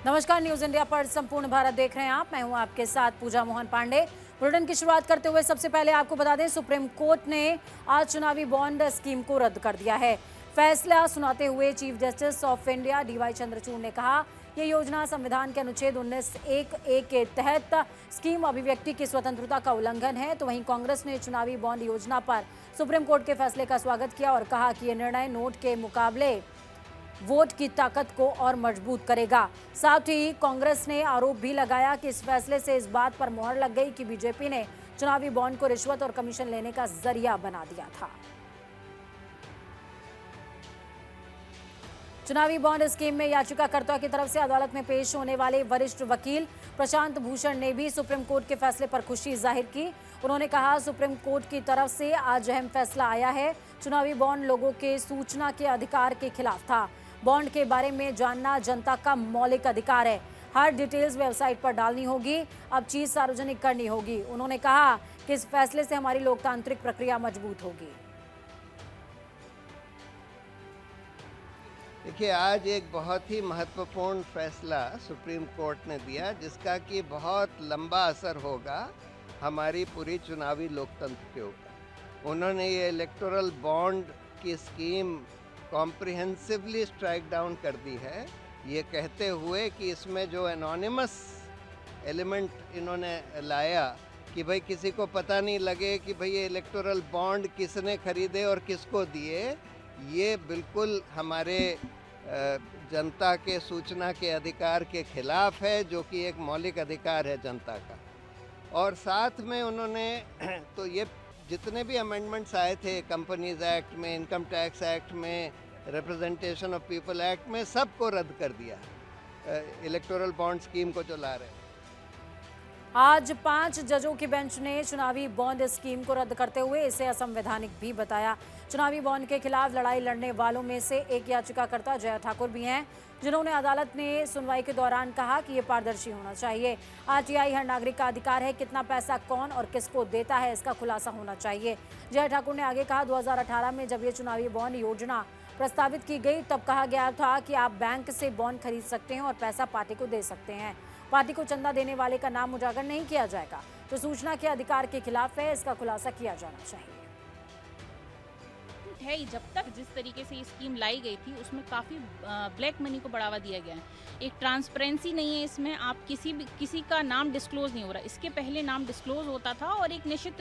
नमस्कार, news India पर संपूर्ण भारत देख रहे हैं आप। मैं हूं आपके साथ पूजा मोहन पांडे। बुलेटिन की शुरुआत करते हुए सबसे पहले आपको बता दें, सुप्रीम कोर्ट ने आज चुनावी बॉन्ड स्कीम को रद्द कर दिया है। फैसला सुनाते हुए chief justice of India DY Chandrachud ने कहा, ये योजना संविधान के अनुच्छेद 19(1)(a) के तहत स्कीम अभिव्यक्ति की स्वतंत्रता का उल्लंघन है। तो वहीं कांग्रेस ने चुनावी बॉन्ड योजना पर सुप्रीम कोर्ट के फैसले का स्वागत किया और कहा कि यह निर्णय नोट के मुकाबले वोट की ताकत को और मजबूत करेगा। साथ ही कांग्रेस ने आरोप भी लगाया कि इस फैसले से इस बात पर मोहर लग गई कि बीजेपी ने चुनावी बॉन्ड को रिश्वत और कमीशन लेने का जरिया बना दिया था। चुनावी बॉन्ड स्कीम में याचिकाकर्ता की तरफ से अदालत में पेश होने वाले वरिष्ठ वकील प्रशांत भूषण ने भी सुप्रीम कोर्ट के फैसले पर खुशी जाहिर की। उन्होंने कहा, सुप्रीम कोर्ट की तरफ से आज अहम फैसला आया है। चुनावी बॉन्ड लोगों के सूचना के अधिकार के खिलाफ था। बॉन्ड के बारे में जानना जनता का मौलिक अधिकार है। हर डिटेल्स वेबसाइट पर डालनी होगी। अब चीज सार्वजनिक करनी होगी। उन्होंने कहा कि इस फैसले से हमारी लोकतांत्रिक प्रक्रिया मजबूत होगी। देखिए, आज एक बहुत ही महत्वपूर्ण फैसला सुप्रीम कोर्ट ने दिया, जिसका कि बहुत लंबा असर होगा हमारी पूरी चुनावी लोकतंत्र के ऊपर। उन्होंने ये इलेक्टोरल बॉन्ड की स्कीम कॉम्प्रिहेंसिवली स्ट्राइक डाउन कर दी है, ये कहते हुए कि इसमें जो एनोनिमस एलिमेंट इन्होंने लाया कि भाई किसी को पता नहीं लगे कि भाई ये इलेक्टोरल बॉन्ड किसने खरीदे और किसको दिए, ये बिल्कुल हमारे जनता के सूचना के अधिकार के खिलाफ है, जो कि एक मौलिक अधिकार है जनता का। और साथ में उन्होंने तो ये जितने भी अमेंडमेंट्स आए थे कंपनीज एक्ट में, इनकम टैक्स एक्ट में, रिप्रेजेंटेशन ऑफ पीपल एक्ट में, सबको रद्द कर दिया इलेक्टोरल बॉन्ड स्कीम को जो ला रहे हैं। आज 5 जजों की बेंच ने चुनावी बॉन्ड स्कीम को रद्द करते हुए इसे असंवैधानिक भी बताया। चुनावी बॉन्ड के खिलाफ लड़ाई लड़ने वालों में से एक याचिकाकर्ता जया ठाकुर भी हैं, जिन्होंने अदालत में सुनवाई के दौरान कहा कि ये पारदर्शी होना चाहिए। RTI हर नागरिक का अधिकार है, कितना पैसा कौन और किसको देता है इसका खुलासा होना चाहिए। जया ठाकुर ने आगे कहा, 2018 में जब ये चुनावी बॉन्ड योजना प्रस्तावित की गई तब कहा गया था कि आप बैंक से बॉन्ड खरीद सकते हैं और पैसा पार्टी को दे सकते हैं। पार्टी को चंदा देने वाले का नाम उजागर नहीं किया जाएगा, तो सूचना के अधिकार के खिलाफ है, इसका खुलासा किया जाना चाहिए। है जब तक जिस तरीके से ये स्कीम लाई गई थी उसमें काफ़ी ब्लैक मनी को बढ़ावा दिया गया है। एक ट्रांसपेरेंसी नहीं है इसमें, आप किसी का नाम डिस्क्लोज नहीं हो रहा। इसके पहले नाम डिस्क्लोज होता था और एक निश्चित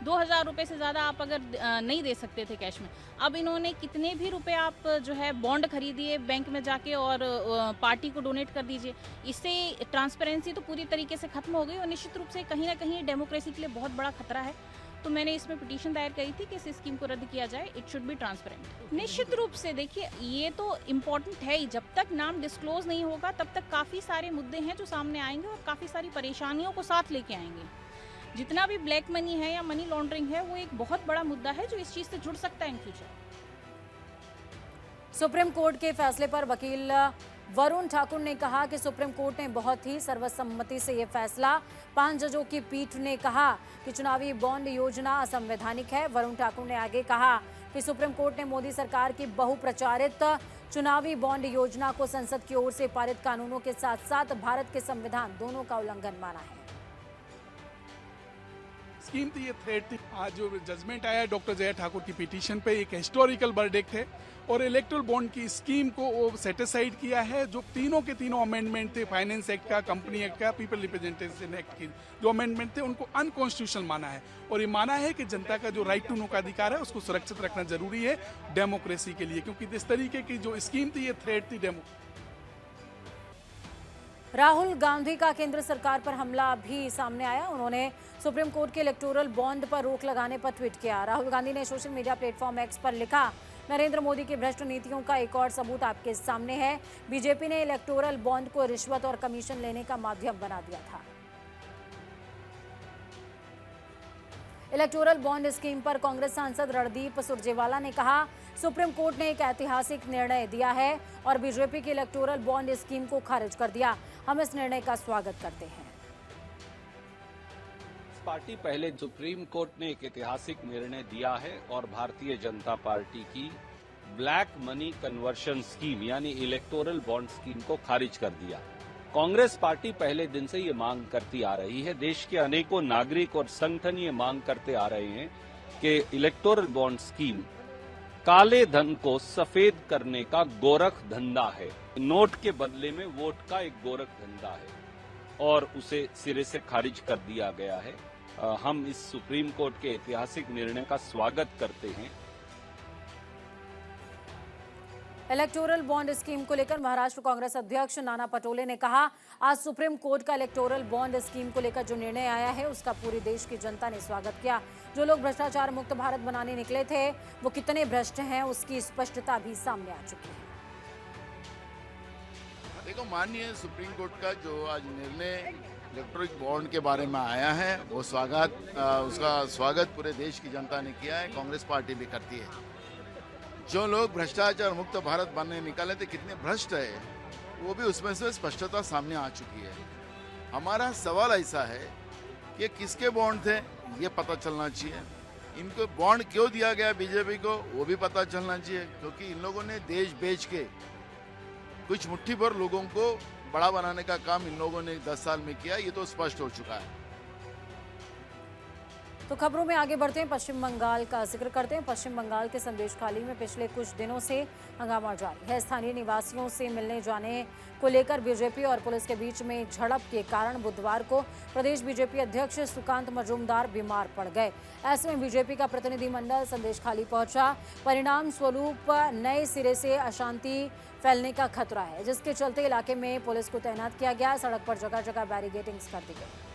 2000 रुपये से ज़्यादा आप अगर नहीं दे सकते थे कैश में। अब इन्होंने कितने भी रुपए आप जो है बॉन्ड खरीदिए बैंक में जाके और पार्टी को डोनेट कर दीजिए। इससे ट्रांसपेरेंसी तो पूरी तरीके से खत्म हो गई और निश्चित रूप से कहीं ना कहीं डेमोक्रेसी के लिए बहुत बड़ा खतरा है। तो मैंने इसमें पिटीशन दायर करी थी कि इस स्कीम को रद्द किया जाए। It should be transparent. निश्चित रूप से देखिए, ये तो इम्पोर्टेंट है ही। जब तक नाम डिस्क्लोज नहीं होगा तब तक काफ़ी सारे मुद्दे हैं जो सामने आएंगे और काफ़ी सारी परेशानियों को साथ लेके आएंगे। जितना भी ब्लैक मनी है या मनी लॉन्ड्रिंग है, वो एक बहुत बड़ा मुद्दा है जो इस चीज़ से जुड़ सकता है इन फ्यूचर। सुप्रीम कोर्ट के फैसले पर वकील वरुण ठाकुर ने कहा कि सुप्रीम कोर्ट ने बहुत ही सर्वसम्मति से ये फैसला। 5 जजों की पीठ ने कहा कि चुनावी बॉन्ड योजना असंवैधानिक है। वरुण ठाकुर ने आगे कहा कि सुप्रीम कोर्ट ने मोदी सरकार की बहुप्रचारित चुनावी बॉन्ड योजना को संसद की ओर से पारित कानूनों के साथ साथ भारत के संविधान दोनों का उल्लंघन माना है। स्कीम थी, ये थ्रेट थी। आज जो जजमेंट आया डॉक्टर जया ठाकुर की पिटीशन पे, एक हिस्टोरिकल वर्डिक्ट है और इलेक्टोरल बॉन्ड की स्कीम को वो सेटिसाइड किया है। जो तीनों के तीनों अमेंडमेंट थे, फाइनेंस एक्ट का, कंपनी एक्ट का, पीपल रिप्रेजेंटेशन एक्ट की जो अमेंडमेंट थे, उनको अनकॉन्स्टिट्यूशनल माना है। और ये माना है कि जनता का जो राइट टू नो का अधिकार है उसको सुरक्षित रखना जरूरी है डेमोक्रेसी के लिए, क्योंकि इस तरीके की जो स्कीम थी ये थ्रेट थी डेमोक्रेसी। राहुल गांधी का केंद्र सरकार पर हमला भी सामने आया। उन्होंने सुप्रीम कोर्ट के इलेक्टोरल बॉन्ड पर रोक लगाने पर ट्वीट किया। राहुल गांधी ने सोशल मीडिया प्लेटफॉर्म X पर लिखा, नरेंद्र मोदी की भ्रष्ट नीतियों का एक और सबूत आपके सामने है। बीजेपी ने इलेक्टोरल बॉन्ड को रिश्वत और कमीशन लेने का माध्यम बना दिया था। इलेक्टोरल बॉन्ड स्कीम पर कांग्रेस सांसद रणदीप सुरजेवाला ने कहा, सुप्रीम कोर्ट ने एक ऐतिहासिक निर्णय दिया है और बीजेपी की इलेक्टोरल बॉन्ड स्कीम को खारिज कर दिया। हम इस निर्णय का स्वागत करते हैं। पार्टी पहले सुप्रीम कोर्ट ने एक ऐतिहासिक निर्णय दिया है और भारतीय जनता पार्टी की ब्लैक मनी कन्वर्शन स्कीम यानी इलेक्टोरल बॉन्ड स्कीम को खारिज कर दिया। कांग्रेस पार्टी पहले दिन से ये मांग करती आ रही है। देश के अनेकों नागरिक और संगठन ये मांग करते आ रहे हैं कि इलेक्टोरल बॉन्ड स्कीम काले धन को सफेद करने का गोरख धंधा है। नोट के बदले में वोट का एक गोरख धंधा है और उसे सिरे से खारिज कर दिया गया है। हम इस सुप्रीम कोर्ट के ऐतिहासिक निर्णय का स्वागत करते हैं। इलेक्टोरल बॉन्ड स्कीम को लेकर महाराष्ट्र कांग्रेस अध्यक्ष नाना पटोले ने कहा, आज सुप्रीम कोर्ट का इलेक्टोरल बॉन्ड स्कीम को लेकर जो निर्णय आया है उसका पूरे देश की जनता ने स्वागत किया। जो लोग भ्रष्टाचार मुक्त भारत बनाने निकले थे वो कितने भ्रष्ट हैं उसकी स्पष्टता भी सामने आ चुकी है। देखो, माननीय सुप्रीम कोर्ट का जो आज निर्णय इलेक्ट्रॉनिक बॉन्ड के बारे में आया है वो उसका स्वागत पूरे देश की जनता ने किया है, कांग्रेस पार्टी भी करती है। जो लोग भ्रष्टाचार मुक्त भारत बनने निकाले थे कितने भ्रष्ट है वो भी उसमें से स्पष्टता सामने आ चुकी है। हमारा सवाल ऐसा है कि किसके बॉन्ड थे ये पता चलना चाहिए, इनको बॉन्ड क्यों दिया गया बीजेपी को वो भी पता चलना चाहिए, क्योंकि इन लोगों ने देश बेच के कुछ मुट्ठी भर लोगों को बड़ा बनाने का काम इन लोगों ने 10 साल में किया, ये तो स्पष्ट हो चुका है। तो खबरों में आगे बढ़ते हैं, पश्चिम बंगाल का जिक्र करते हैं। पश्चिम बंगाल के संदेशखाली में पिछले कुछ दिनों से हंगामा जारी है। स्थानीय निवासियों से मिलने जाने को लेकर बीजेपी और पुलिस के बीच में झड़प के कारण बुधवार को प्रदेश बीजेपी अध्यक्ष सुकांत मजूमदार बीमार पड़ गए। ऐसे में बीजेपी का प्रतिनिधिमंडल संदेशखाली पहुंचा। परिणाम स्वरूप नए सिरे से अशांति फैलने का खतरा है, जिसके चलते इलाके में पुलिस को तैनात किया गया। सड़क पर जगह जगह बैरिकेडिंग्स कर दी गई।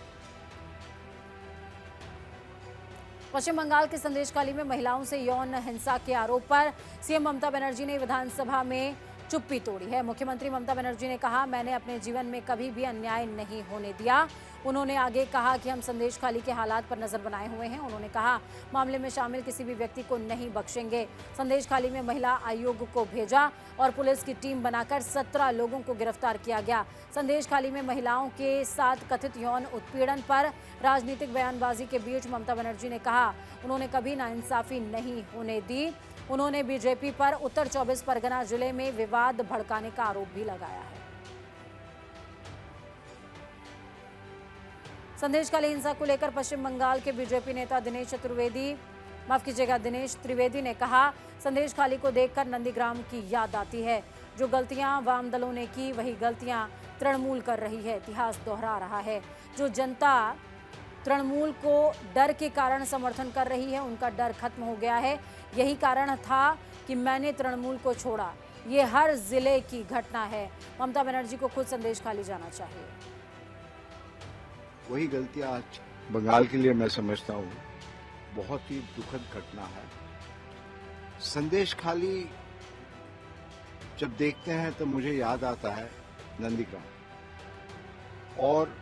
पश्चिम बंगाल के संदेशखाली में महिलाओं से यौन हिंसा के आरोप पर सीएम ममता बनर्जी ने विधानसभा में चुप्पी तोड़ी है। मुख्यमंत्री ममता बनर्जी ने कहा, मैंने अपने जीवन में कभी भी अन्याय नहीं होने दिया। उन्होंने आगे कहा कि हम संदेशखाली के हालात पर नजर बनाए हुए हैं। उन्होंने कहा, मामले में शामिल किसी भी व्यक्ति को नहीं बख्शेंगे। संदेशखाली में महिला आयोग को भेजा और पुलिस की टीम बनाकर 17 लोगों को गिरफ्तार किया गया। संदेशखाली में महिलाओं के साथ कथित यौन उत्पीड़न पर राजनीतिक बयानबाजी के बीच ममता बनर्जी ने कहा, उन्होंने कभी नाइंसाफी नहीं होने दी। उन्होंने बीजेपी पर उत्तर 24 परगना जिले में विवाद भड़काने का आरोप भी लगाया है। संदेशखाली हिंसा को लेकर पश्चिम बंगाल के बीजेपी नेता दिनेश त्रिवेदी ने कहा, संदेशखाली को देखकर नंदीग्राम की याद आती है। जो गलतियां वाम दलों ने की वही गलतियां तृणमूल कर रही है। इतिहास दोहरा रहा है। जो जनता तृणमूल को डर के कारण समर्थन कर रही है उनका डर खत्म हो गया है। यही कारण था कि मैंने तृणमूल को छोड़ा। ये हर जिले की घटना है। ममता बनर्जी को खुद संदेशखाली जाना चाहिए। वही गलतियां आज बंगाल के लिए मैं समझता हूँ बहुत ही दुखद घटना है। संदेशखाली जब देखते हैं तो मुझे याद आता है नंदीग्राम, और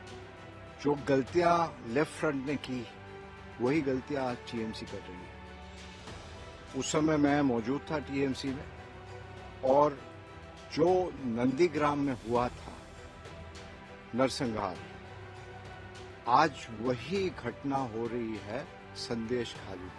जो गलतियां लेफ्ट फ्रंट ने की वही गलतियां आज टीएमसी कर रही है। उस समय मैं मौजूद था टीएमसी में, और जो नंदीग्राम में हुआ था नरसंहार, आज वही घटना हो रही है संदेशखाली।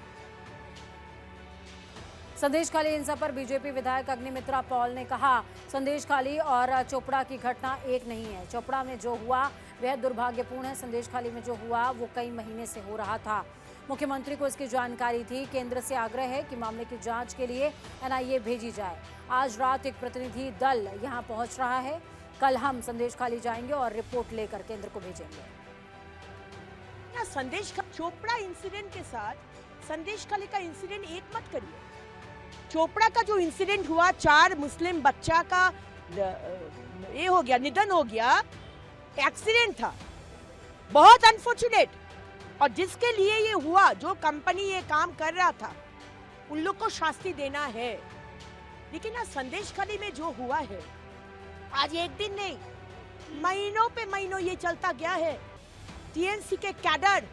संदेशखाली हिंसा पर बीजेपी विधायक अग्निमित्रा पॉल ने कहा, संदेशखाली और चोपड़ा की घटना एक नहीं है। चोपड़ा में जो हुआ वह दुर्भाग्यपूर्ण है। संदेशखाली में जो हुआ वो कई महीने से हो रहा था। मुख्यमंत्री को इसकी जानकारी थी। केंद्र से आग्रह है कि मामले की जांच के लिए एनआईए भेजी जाए। आज रात एक प्रतिनिधि दल यहां पहुंच रहा है। कल हम संदेशखाली जाएंगे और रिपोर्ट लेकर केंद्र को भेजेंगे। चोपड़ा इंसिडेंट के साथ संदेशखाली का इंसिडेंट एक मत करिए। चोपड़ा का जो इंसिडेंट हुआ, 4 मुस्लिम बच्चा का ये हो गया, निधन हो गया, एक्सीडेंट था, बहुत अनफॉर्चुनेट। और जिसके लिए ये हुआ, जो कंपनी ये काम कर रहा था, उन लोग को शास्ति देना है। लेकिन आज संदेशखाली में जो हुआ है, आज एक दिन नहीं, महीनों पे महीनों ये चलता गया है। टीएमसी के कैडर,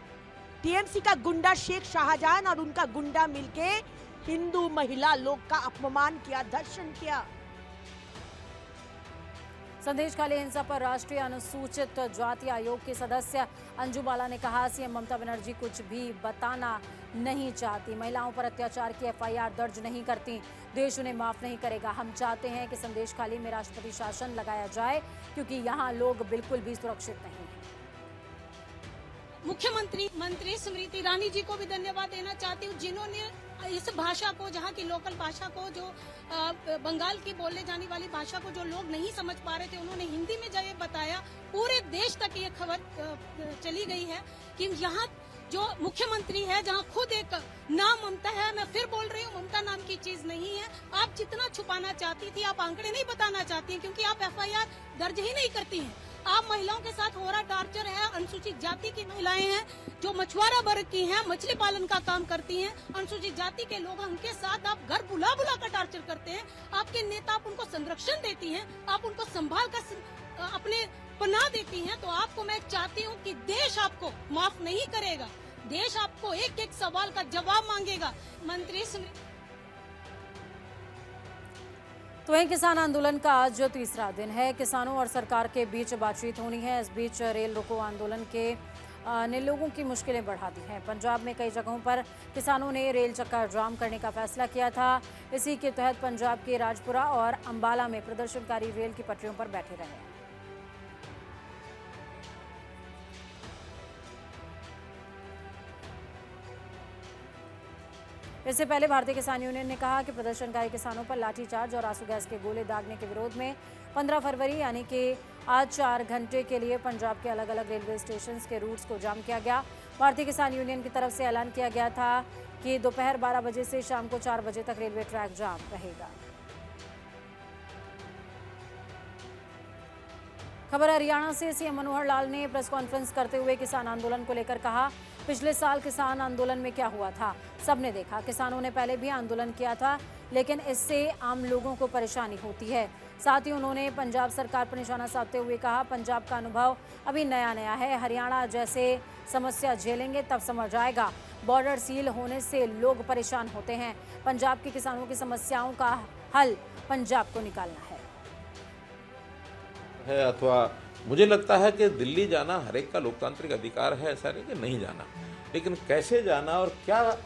टीएमसी का गुंडा शेख शाहजहां और उनका गुंडा मिलके हिंदू महिला लोग का अपमान किया, दर्शन किया। संदेश खाली हिंसा पर राष्ट्रीय अनुसूचित जाति आयोग के सदस्य अंजू बाला ने कहा, सीएम ममता बनर्जी कुछ भी बताना नहीं चाहती, महिलाओं पर अत्याचार की एफआईआर दर्ज नहीं करती, देश उन्हें माफ नहीं करेगा। हम चाहते हैं कि संदेश खाली में राष्ट्रपति शासन लगाया जाए, क्योंकि यहाँ लोग बिल्कुल भी सुरक्षित नहीं हैं। मुख्यमंत्री मंत्री स्मृति ईरानी जी को भी धन्यवाद देना चाहती हूँ, जिन्होंने इस भाषा को, जहाँ की लोकल भाषा को, जो बंगाल की बोलने जाने वाली भाषा को जो लोग नहीं समझ पा रहे थे, उन्होंने हिंदी में जब ये बताया, पूरे देश तक ये खबर चली गई है कि यहाँ जो मुख्यमंत्री है, जहाँ खुद एक नाम ममता है, मैं फिर बोल रही हूँ, ममता नाम की चीज नहीं है। आप जितना छुपाना चाहती थी, आप आंकड़े नहीं बताना चाहती हैं, क्योंकि आप एफआईआर दर्ज ही नहीं करती हैं। आप महिलाओं के साथ हो रहा टार्चर है, अनुसूचित जाति की महिलाएं हैं जो मछुआरा वर्ग की हैं, मछली पालन का काम करती हैं, अनुसूचित जाति के लोग, उनके साथ आप घर बुला बुला कर टार्चर करते हैं। आपके नेता, आप उनको संरक्षण देती हैं, आप उनको संभाल कर अपने पनाह देती हैं। तो आपको मैं चाहती हूँ कि देश आपको माफ नहीं करेगा, देश आपको एक एक सवाल का जवाब मांगेगा। मंत्री तो वहीं किसान आंदोलन का आज जो तीसरा दिन है, किसानों और सरकार के बीच बातचीत होनी है। इस बीच रेल रोको आंदोलन के ने लोगों की मुश्किलें बढ़ा दी हैं। पंजाब में कई जगहों पर किसानों ने रेल चक्का जाम करने का फैसला किया था। इसी के तहत पंजाब के राजपुरा और अंबाला में प्रदर्शनकारी रेल की पटरियों पर बैठे रहे। इससे पहले भारतीय किसान यूनियन ने कहा कि प्रदर्शनकारी किसानों पर लाठीचार्ज और आंसू गैस के गोले दागने के विरोध में 15 फरवरी यानी कि आज 4 घंटे के लिए पंजाब के अलग अलग रेलवे स्टेशन के रूट्स को जाम किया गया। भारतीय किसान यूनियन की तरफ से ऐलान किया गया था कि दोपहर 12 बजे से शाम को 4 बजे तक रेलवे ट्रैक जाम रहेगा। खबर हरियाणा से। सीएम मनोहर लाल ने प्रेस कॉन्फ्रेंस करते हुए किसान आंदोलन को लेकर कहा, पिछले साल किसान आंदोलन में क्या हुआ था सबने देखा। किसानों ने पहले भी आंदोलन किया था, लेकिन इससे आम लोगों को परेशानी होती है। साथ ही उन्होंने पंजाब सरकार पर निशाना साधते हुए कहा, पंजाब का अनुभव अभी नया नया है, हरियाणा जैसे समस्या झेलेंगे तब समझ आएगा। बॉर्डर सील होने से लोग परेशान होते हैं। पंजाब के किसानों की समस्याओं का हल पंजाब को निकालना है। अथवा मुझे लगता है कि दिल्ली जाना हर एक का लोकतांत्रिक अधिकार है, ऐसा नहीं कि नहीं जाना, लेकिन कैसे जाना और क्या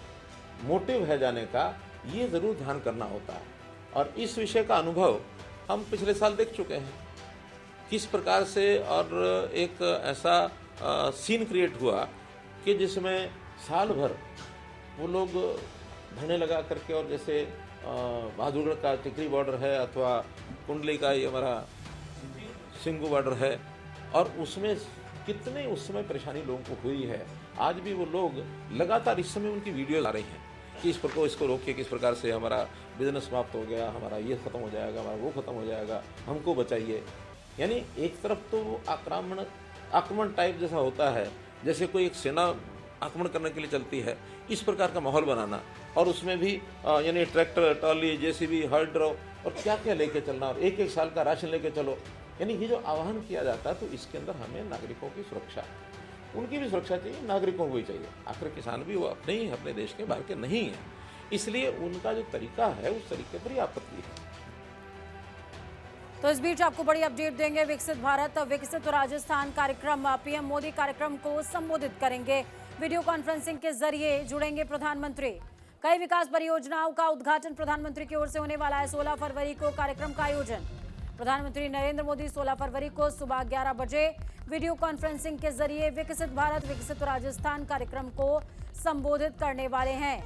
मोटिव है जाने का, ये ज़रूर ध्यान करना होता है। और इस विषय का अनुभव हम पिछले साल देख चुके हैं, किस प्रकार से और एक ऐसा सीन क्रिएट हुआ कि जिसमें साल भर वो लोग धरने लगा करके, और जैसे बहादुरगढ़ का टिकरी बॉर्डर है अथवा कुंडली का ये हमारा सिंगू बॉर्डर है, और उसमें कितने उस समय परेशानी लोगों को हुई है। आज भी वो लोग लगातार इस समय उनकी वीडियो ला रही हैं कि इस प्रकार इसको रोकिए, किस प्रकार से हमारा बिजनेस समाप्त हो गया, हमारा ये खत्म हो जाएगा, हमारा वो खत्म हो जाएगा, हमको बचाइए। यानी एक तरफ तो आक्रमण टाइप जैसा होता है, जैसे कोई एक सेना आक्रमण करने के लिए चलती है, इस प्रकार का माहौल बनाना, और उसमें भी यानी ट्रैक्टर, ट्रॉली, जेसीबी, हर ड्रॉ और क्या क्या लेके चलना, और एक एक साल का राशन लेके चलो। यानी ये जो आह्वान किया जाता है, तो इसके अंदर हमें नागरिकों की सुरक्षा, उनकी भी सुरक्षा चाहिए, नागरिकों को भी चाहिए। आखिर किसान भी वो अपने ही अपने देश के बाहर के नहीं है, इसलिए उनका जो तरीका है उस तरीके पर ही आपत्ति है। तो इस बीच आपको बड़ी अपडेट देंगे। विकसित भारत विकसित राजस्थान कार्यक्रम, पीएम मोदी कार्यक्रम को संबोधित करेंगे। वीडियो कॉन्फ्रेंसिंग के जरिए जुड़ेंगे प्रधानमंत्री। कई विकास परियोजनाओं का उद्घाटन प्रधानमंत्री की ओर से होने वाला है। 16 फरवरी को कार्यक्रम का आयोजन। प्रधानमंत्री नरेंद्र मोदी 16 फरवरी को सुबह 11 बजे वीडियो कॉन्फ्रेंसिंग के जरिए विकसित भारत विकसित राजस्थान कार्यक्रम को संबोधित करने वाले हैं।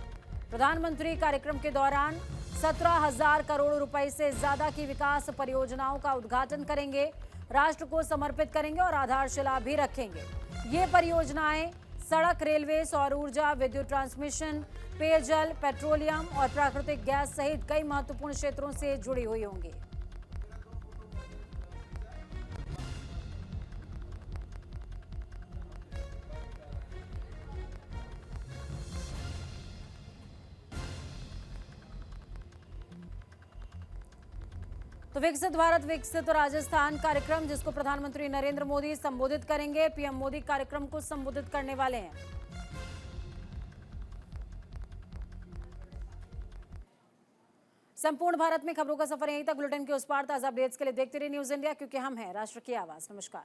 प्रधानमंत्री कार्यक्रम के दौरान 17,000 करोड़ रुपए से ज्यादा की विकास परियोजनाओं का उद्घाटन करेंगे, राष्ट्र को समर्पित करेंगे और आधारशिला भी रखेंगे। ये परियोजनाएं सड़क, रेलवे, सौर ऊर्जा, विद्युत ट्रांसमिशन, पेयजल, पेट्रोलियम और प्राकृतिक गैस सहित कई महत्वपूर्ण क्षेत्रों से जुड़ी हुई होंगी। तो विकसित भारत विकसित राजस्थान कार्यक्रम, जिसको प्रधानमंत्री नरेंद्र मोदी संबोधित करेंगे, पीएम मोदी कार्यक्रम को संबोधित करने वाले हैं। संपूर्ण भारत में खबरों का सफर यहीं तक। बुलेटिन के उस पार ताजा अपडेट्स के लिए देखते रहिए न्यूज इंडिया, क्योंकि हम हैं राष्ट्र की आवाज। नमस्कार।